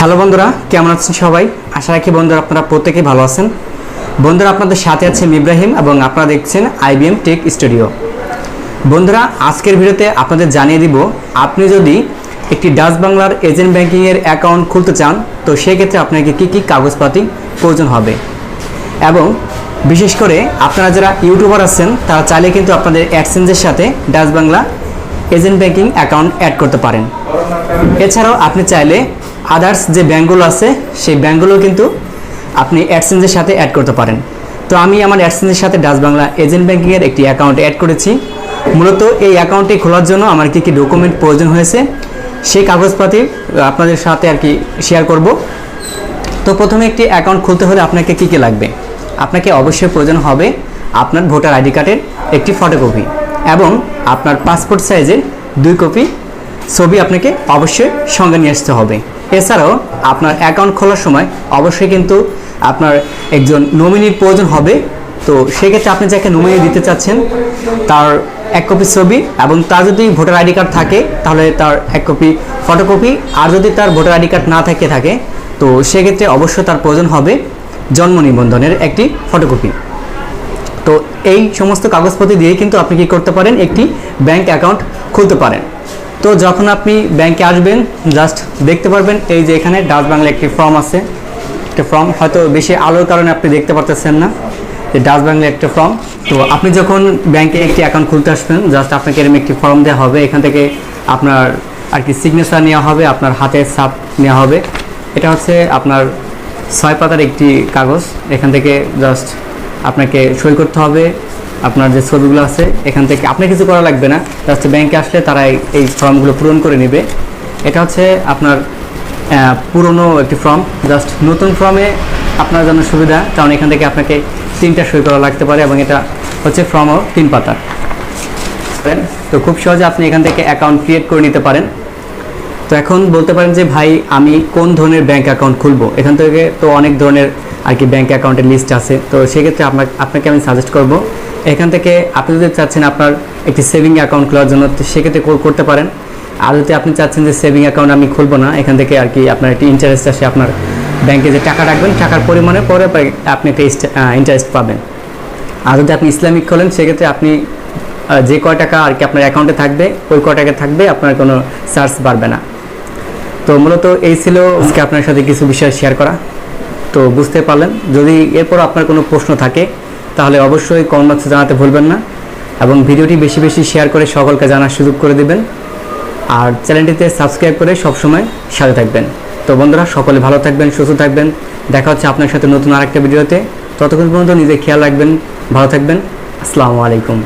Hello বন্ধুরা, কেমন আছেন সবাই? আশা রাখি বন্ধুরা আপনারা প্রত্যেকেই ভালো আছেন। বন্ধুরা, আপনাদের সাথে আছে ইব্রাহিম এবং আপনারা দেখছেন IBM টেক স্টুডিও। বন্ধুরা, আজকের ভিডিওতে আপনাদের জানিয়ে দিব, আপনি যদি একটি ডাচ বাংলার এজেন্ট ব্যাংকিংয়ের অ্যাকাউন্ট খুলতে চান তো সেক্ষেত্রে আপনাকে কী কী কাগজপাতি প্রয়োজন হবে, এবং বিশেষ করে আপনারা যারা ইউটিউবার আছেন তারা চাইলে কিন্তু আপনাদের অ্যাডসেন্সের সাথে Dutch Bangla agent banking account add করতে পারেন। এছাড়াও আপনি চাইলে আদার্স যে ব্যাঙ্কগুলো আছে সেই ব্যাঙ্কগুলো কিন্তু আপনি অ্যাডসেন্সের সাথে অ্যাড করতে পারেন। তো আমি আমার অ্যাডসেন্সের সাথে ডাচ বাংলা এজেন্ট ব্যাংকিংয়ের একটি অ্যাকাউন্ট অ্যাড করেছি। মূলত এই অ্যাকাউন্টটি খোলার জন্য আমার কী কী ডকুমেন্ট প্রয়োজন হয়েছে সেই কাগজপাতি আপনাদের সাথে আর কি শেয়ার করব। তো প্রথমে একটি অ্যাকাউন্ট খুলতে হলে আপনাকে কী কী লাগবে? আপনাকে অবশ্যই প্রয়োজন হবে আপনার ভোটার আইডি কার্ডের একটি ফটোকপি এবং আপনার পাসপোর্ট সাইজের 2 কপি ছবি আপনাকে অবশ্যই সঙ্গে নিয়ে আসতে হবে। এছাড়াও আপনার অ্যাকাউন্ট খোলার সময় অবশ্যই কিন্তু আপনার একজন নমিনির প্রয়োজন হবে। তো সেক্ষেত্রে আপনি যাকে নমিনি দিতে চাচ্ছেন তার 1 কপি ছবি, এবং তার যদি ভোটার আইডি কার্ড থাকে তাহলে তার 1 কপি ফটোকপি, আর যদি তার ভোটার আইডি কার্ড না থাকে তো সেক্ষেত্রে অবশ্যই তার প্রয়োজন হবে জন্ম নিবন্ধনের একটি ফটোকপি। তো এই সমস্ত কাগজপত্র দিয়ে কিন্তু আপনি কি করতে পারেন, একটি ব্যাংক অ্যাকাউন্ট খুলতে পারেন। তো যখন আপনি ব্যাংকে আসবেন জাস্ট দেখতে পারবেন এই যে এখানে ডাচ বাংলা একটি ফর্ম আছে, একটা ফর্ম হয়তো বেশি আলোর কারণে আপনি দেখতে পারতেছেন না, যে ডাচ বাংলা একটা ফর্ম। তো আপনি যখন ব্যাংকে একটি অ্যাকাউন্ট খুলতে আসবেন জাস্ট আপনাকে এরকম একটি ফর্ম দেওয়া হবে। এখান থেকে আপনার আর কি সিগনেচার নেওয়া হবে, আপনার হাতের ছাপ নেওয়া হবে। এটা হচ্ছে আপনার 6 পাতার একটি কাগজ। এখান থেকে জাস্ট আপনাকে সই করতে হবে। আপনার যে ছবিগুলো আছে এখান থেকে আপনার কিছু করা লাগবে না, জাস্ট ব্যাংকে আসলে তারা এই ফর্মগুলো পূরণ করে নেবে। এটা হচ্ছে আপনার পুরনো একটি ফর্ম, জাস্ট নতুন ফর্মে আপনার জন্য সুবিধা, কারণ এখান থেকে আপনাকে 3টা সই করা লাগতে পারে, এবং এটা হচ্ছে ফর্মও 3 পাতার। তো খুব সহজে আপনি এখান থেকে অ্যাকাউন্ট ক্রিয়েট করে নিতে পারেন। তো এখন বলতে পারেন যে ভাই আমি কোন ধরনের ব্যাংক অ্যাকাউন্ট খুলবো? এখান থেকে তো অনেক ধরনের আর কি ব্যাংক অ্যাকাউন্টের লিস্ট আছে। তো সেক্ষেত্রে আপনাকে আমি সাজেস্ট করব, এখান থেকে আপনি যদি চাচ্ছেন আপনার একটি সেভিং অ্যাকাউন্ট খোলার জন্য তো সেক্ষেত্রে করতে পারেন। আর যদি আপনি চাচ্ছেন যে সেভিং অ্যাকাউন্ট আমি খুলবো না, এখান থেকে আর কি আপনার একটি ইন্টারেস্ট আসে, আপনার ব্যাংকে যে টাকা রাখবেন টাকার পরিমাণে পরে আপনি একটা ইন্টারেস্ট পাবেন। আর যদি আপনি ইসলামিক খোলেন সেক্ষেত্রে আপনি যে কয় টাকা আর কি আপনার অ্যাকাউন্টে থাকবে ওই কয় টাকা থাকবে, আপনার কোনো চার্জ বাড়বে না। তো মূলত এই ছিল আজকে আপনার সাথে কিছু বিষয় শেয়ার করা। তো বুঝতে পারলেন, যদি এরপর আপনার কোনো প্রশ্ন থাকে তাহলে অবশ্যই কমেন্ট বক্সে জানাতে ভুলবেন না, এবং ভিডিওটি বেশি বেশি শেয়ার করে সকলকে জানার সুযোগ করে দিবেন, আর চ্যানেলটিতে সাবস্ক্রাইব করে সবসময় সাথে থাকবেন। তো বন্ধুরা, সকলে ভালো থাকবেন, সুস্থ থাকবেন। দেখা হচ্ছে আপনার সাথে নতুন আরেকটা ভিডিওতে। ততক্ষণ পর্যন্ত নিজে খেয়াল রাখবেন, ভালো থাকবেন। আসসালামু আলাইকুম।